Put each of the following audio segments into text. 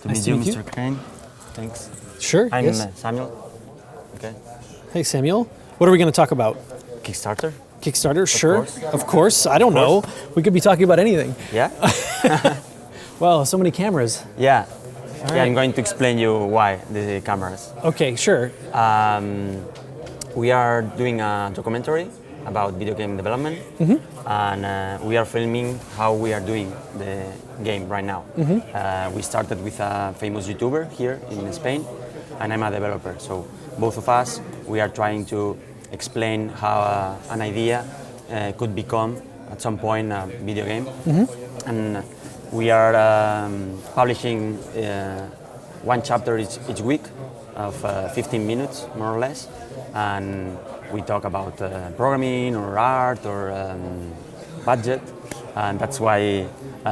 to meet you, Mr. Crane. Thanks. Sure. I'm yes. Samuel. Okay. Hey, Samuel. What are we going to talk about? Kickstarter? Kickstarter, sure. Of course. I don't know. We could be talking about anything. Yeah? Wow, so many cameras. Yeah. Right. I'm going to explain you why the cameras. Okay, sure. We are doing a documentary about video game development, and we are filming how we are doing the game right now. We started with a famous YouTuber here in Spain, and I'm a developer. So both of us, we are trying to explain how an idea could become at some point a video game. And we are publishing one chapter each week of 15 minutes, more or less. And we talk about programming or art or budget. And that's why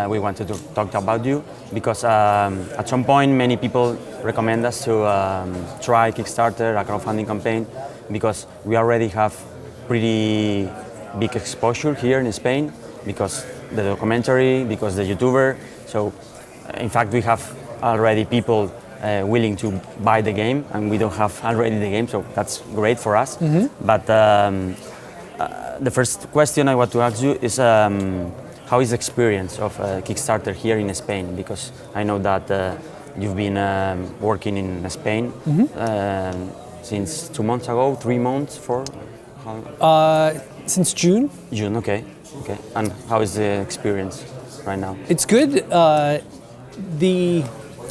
we wanted to talk about you, because at some point many people recommend us to try Kickstarter, a crowdfunding campaign, because we already have pretty big exposure here in Spain, because the documentary, because the YouTuber. So in fact we have already people willing to buy the game, and we don't have already the game, so that's great for us. But the first question I want to ask you is how is the experience of Kickstarter here in Spain? Because I know that you've been working in Spain since 2 months ago, 3 months, Since June. June, okay. And how is the experience right now? It's good.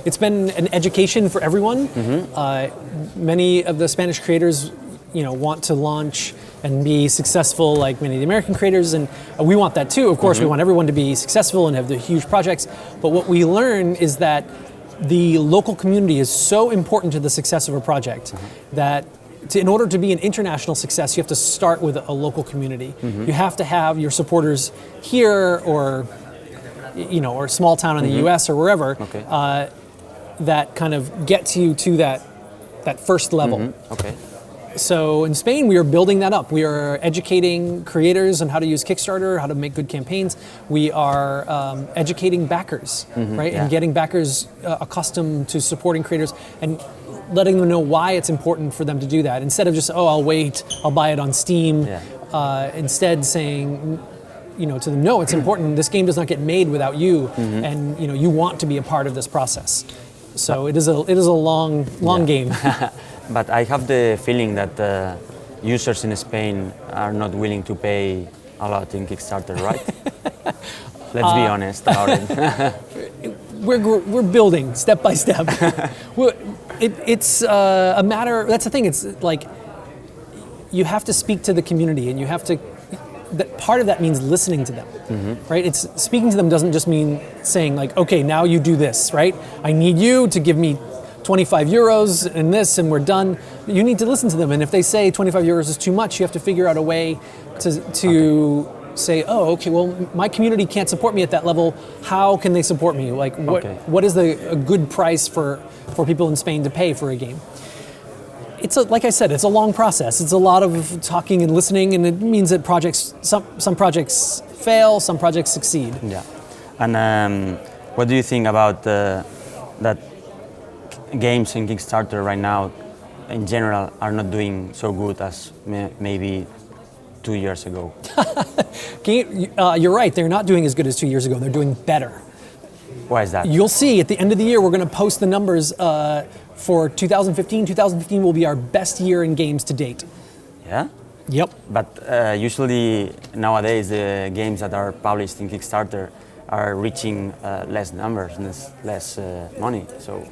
It's been an education for everyone. Many of the Spanish creators, want to launch and be successful like many of the American creators, and we want that too. Of course, we want everyone to be successful and have the huge projects. But what we learn is that the local community is so important to the success of a project that in order to be an international success, you have to start with a local community. You have to have your supporters here, or or a small town in the U.S. or wherever, that kind of gets you to that first level. So in Spain, we are building that up. We are educating creators on how to use Kickstarter, how to make good campaigns. We are educating backers, right? And getting backers accustomed to supporting creators and letting them know why it's important for them to do that. Instead of just, I'll wait, I'll buy it on Steam. Instead saying, to them, no, it's important. This game does not get made without you, and you want to be a part of this process. So it is a long game. But I have the feeling that users in Spain are not willing to pay a lot in Kickstarter, right? Let's be honest about it. We're building step by step. It's a matter. That's the thing. It's like you have to speak to the community, and you have to. Part of that means listening to them, right? It's speaking to them doesn't just mean saying like, okay, now you do this, right? I need you to give me 25 euros in this and we're done. You need to listen to them, and if they say 25 euros is too much, you have to figure out a way to say, okay, well, my community can't support me at that level. How can they support me? Like, what is a good price for people in Spain to pay for a game? Like I said, it's a long process. It's a lot of talking and listening, and it means that some projects fail, some projects succeed. Yeah. And what do you think about that games in Kickstarter right now, in general, are not doing so good as maybe 2 years ago? You're right. They're not doing as good as 2 years ago. They're doing better. Why is that? You'll see at the end of the year, we're going to post the numbers for 2015. 2015 will be our best year in games to date. Yeah? Yep. But usually nowadays the games that are published in Kickstarter are reaching less numbers and less money. So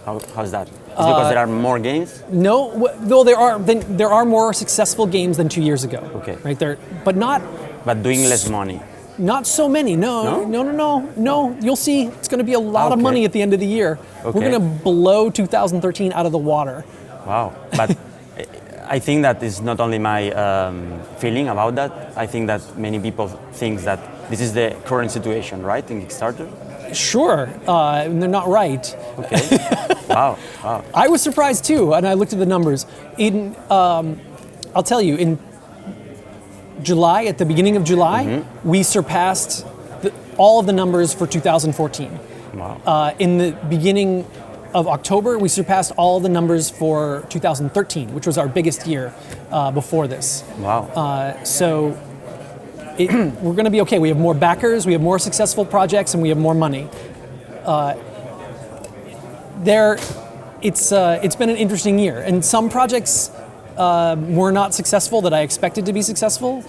how's that? Is it because there are more games? No, though there are more successful games than 2 years ago. Okay. Right there, but not. But doing less money. Not so many. No. You'll see. It's going to be a lot of money at the end of the year. Okay. We're going to blow 2013 out of the water. Wow. But I think that is not only my feeling about that. I think that many people think that this is the current situation, right, in Kickstarter? Sure. And they're not right. Okay. Wow. I was surprised too, and I looked at the numbers. I'll tell you, in July, at the beginning of July, we surpassed all of the numbers for 2014. Wow. In the beginning of October, we surpassed all the numbers for 2013, which was our biggest year before this. Wow. So we're going to be okay. We have more backers, we have more successful projects, and we have more money. It's been an interesting year, and some projects were not successful that I expected to be successful.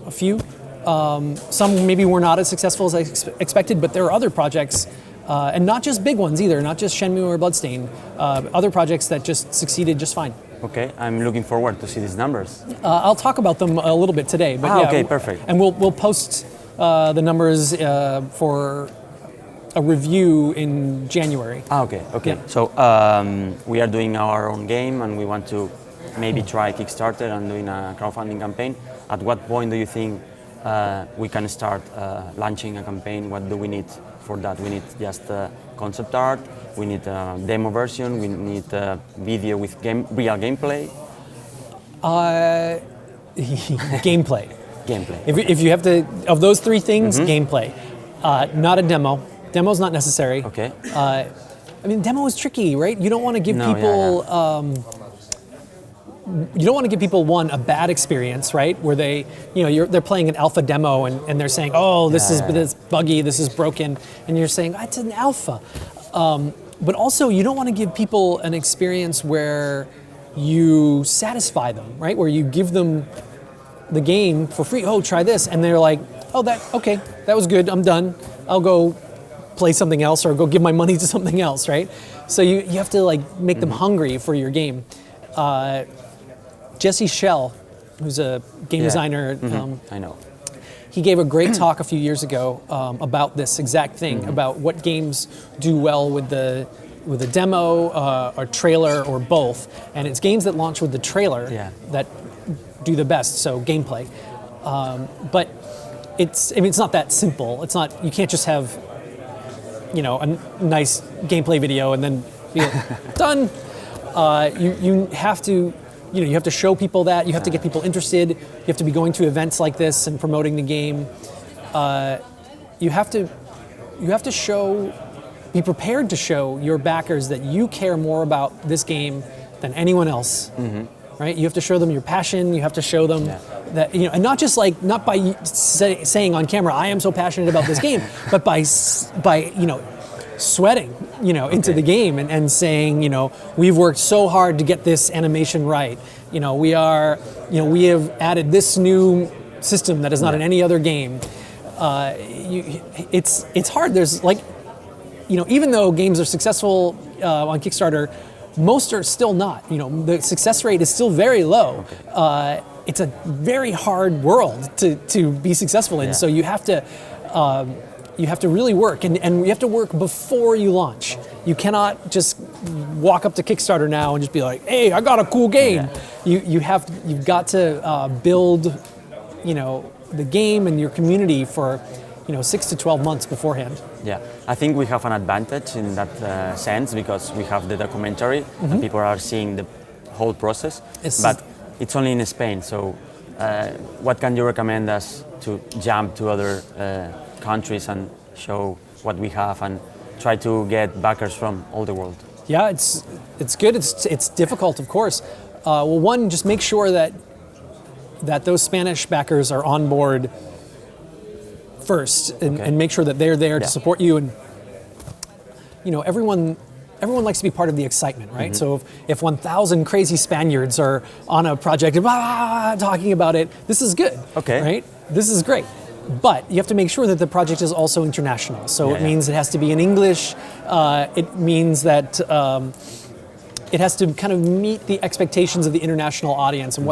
A few. Some maybe were not as successful as I expected, but there are other projects, and not just big ones either, not just Shenmue or Bloodstain, other projects that just succeeded just fine. Okay, I'm looking forward to see these numbers. I'll talk about them a little bit today. But okay, perfect. And we'll post the numbers for a review in January. Okay. Yeah. So we are doing our own game, and we want to maybe try Kickstarter and doing a crowdfunding campaign. At what point do you think we can start launching a campaign? What do we need for that? We need just concept art, we need a demo version, we need a video with real gameplay. Gameplay. Gameplay. If you have to, of those three things, gameplay. Not a demo. Demo's not necessary. Okay. I mean, demo is tricky, right? You don't want to give people. You don't want to give people a bad experience, right? Where they're playing an alpha demo and they're saying, oh, this is buggy, this is broken, and you're saying it's an alpha. But also, you don't want to give people an experience where you satisfy them, right? Where you give them the game for free. Oh, try this, and they're like, oh, that was good. I'm done. I'll go play something else or go give my money to something else, right? So you have to make them hungry for your game. Jesse Schell, who's a game designer, I know. he gave a great talk a few years ago about this exact thing, about what games do well with a demo, or trailer, or both. And it's games that launch with the trailer that do the best. So gameplay, but it's not that simple. It's not. You can't just have a nice gameplay video and then be done. You have to. You have to show people that. You have to get people interested. You have to be going to events like this and promoting the game. You have to be prepared to show your backers that you care more about this game than anyone else. Right? You have to show them your passion. You have to show them that and not just not by saying on camera, "I am so passionate about this game," but by sweating, into the game and saying, we've worked so hard to get this animation right. We have added this new system that is not in any other game. It's hard. There's even though games are successful on Kickstarter, most are still not. The success rate is still very low. It's a very hard world to be successful in. So you have to really work, and you have to work before you launch. You cannot just walk up to Kickstarter now and just be like, "Hey, I got a cool game." You've got to build, the game and your community for, 6 to 12 months beforehand. Yeah, I think we have an advantage in that sense because we have the documentary and people are seeing the whole process. But it's only in Spain, so what can you recommend us to jump to other countries and show what we have and try to get backers from all the world? Yeah, it's good. It's difficult, of course. Well, one, just make sure that those Spanish backers are on board first, and make sure that they're there to support you. And everyone likes to be part of the excitement, right? So if 1,000 crazy Spaniards are on a project talking about it, this is good. Okay, right? This is great. But you have to make sure that the project is also international. So it means it has to be in English. It means that it has to kind of meet the expectations of the international audience and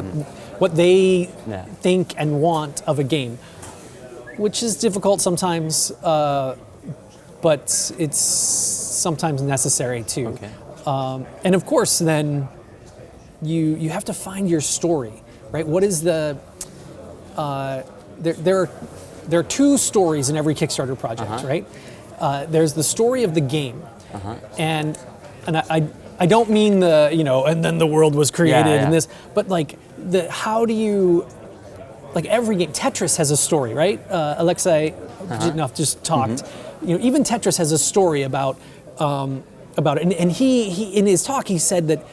what they think and want of a game, which is difficult sometimes, but it's sometimes necessary too. Okay. And of course, then you have to find your story, right? What is the there are two stories in every Kickstarter project, right? There's the story of the game, and I don't mean and then the world was created and this, but how do you, every game, Tetris has a story, right? Alexby just talked. even Tetris has a story about it. And he in his talk he said that,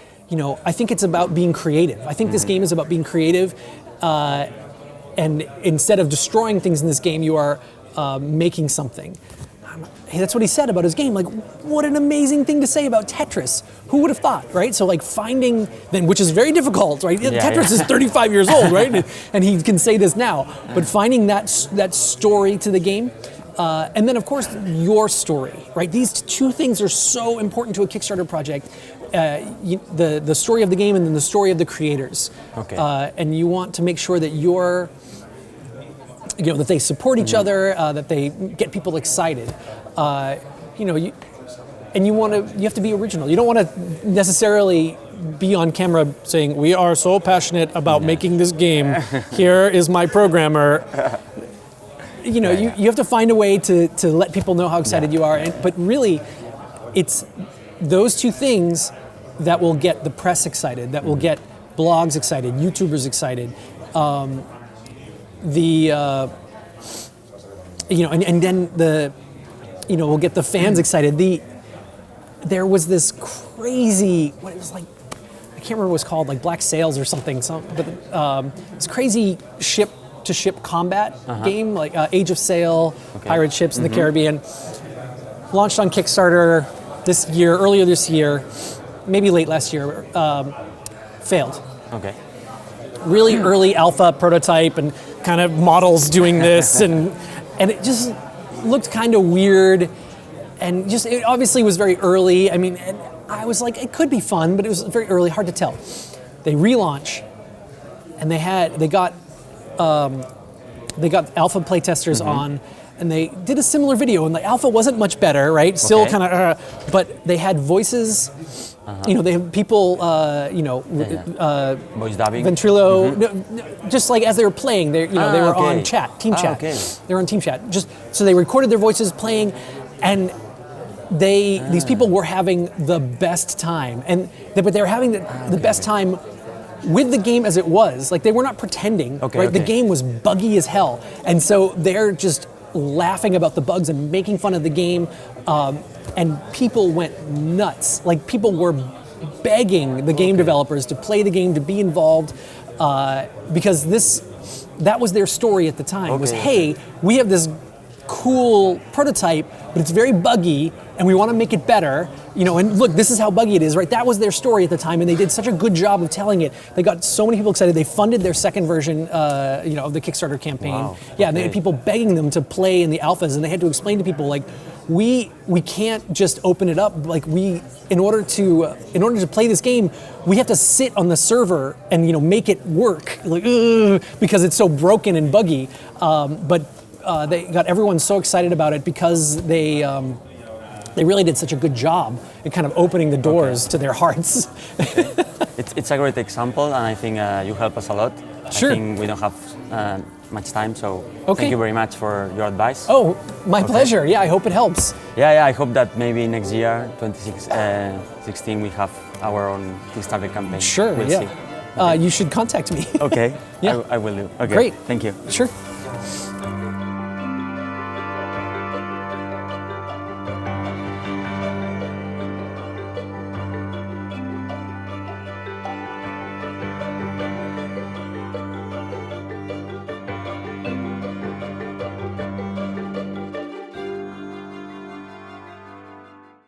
I think it's about being creative. I think this game is about being creative, and instead of destroying things in this game, you are making something. Hey, that's what he said about his game. Like, what an amazing thing to say about Tetris. Who would have thought, right? So, like, finding then, which is very difficult, right? Tetris is 35 years old, right? And he can say this now. But finding that story to the game, and then, of course, your story, right? These two things are so important to a Kickstarter project. The story of the game and then the story of the creators. Okay. And you want to make sure that that they support each other, that they get people excited. You have to be original. You don't want to necessarily be on camera saying, "We are so passionate about making this game. Here is my programmer." You have to find a way to let people know how excited you are. But really, it's those two things that will get the press excited, that will get blogs excited, YouTubers excited. And then we'll get the fans excited. There was this crazy, what it was like, I can't remember what it was called, like Black Sails or something. But this crazy ship-to-ship combat game, like Age of Sail, pirate ships in the Caribbean, launched on Kickstarter earlier this year, maybe late last year, failed. Okay. Really early alpha prototype and kind of models doing this, and it just looked kind of weird, and just it obviously was very early. I mean, and I was like, it could be fun, but it was very early, hard to tell. They relaunch, and they got alpha playtesters on, and they did a similar video, and the alpha wasn't much better, right? Still kind of, but they had voices. They have people, voice dubbing, ventrilo, just like as they were playing, they were on team chat. Okay. They were on team chat. So they recorded their voices playing, and these people were having the best time, but they were having the best time with the game as it was. Like, they were not pretending, right? The game was buggy as hell, and so they're just laughing about the bugs and making fun of the game. And people went nuts. Like, people were begging the game developers to play the game, to be involved, because that was their story at the time. Was, hey, we have this cool prototype, but it's very buggy, and we want to make it better. And look, this is how buggy it is, right? That was their story at the time, and they did such a good job of telling it. They got so many people excited. They funded their second version, of the Kickstarter campaign. Wow. Yeah, and they had people begging them to play in the alphas, and they had to explain to people, like, we can't just open it up. Like, in order to play this game, we have to sit on the server and make it work, like, because it's so broken and buggy. But they got everyone so excited about it because they really did such a good job at kind of opening the doors to their hearts. It's a great example, and I think you help us a lot. Sure. I think we don't have much time, so thank you very much for your advice. Oh, my pleasure. Yeah, I hope it helps. Yeah, I hope that maybe next year, 2016, we have our own Kickstarter campaign. Sure, we'll yeah. see. Okay. You should contact me. Okay, Yeah. I will do. Okay, Great. Thank you. Sure.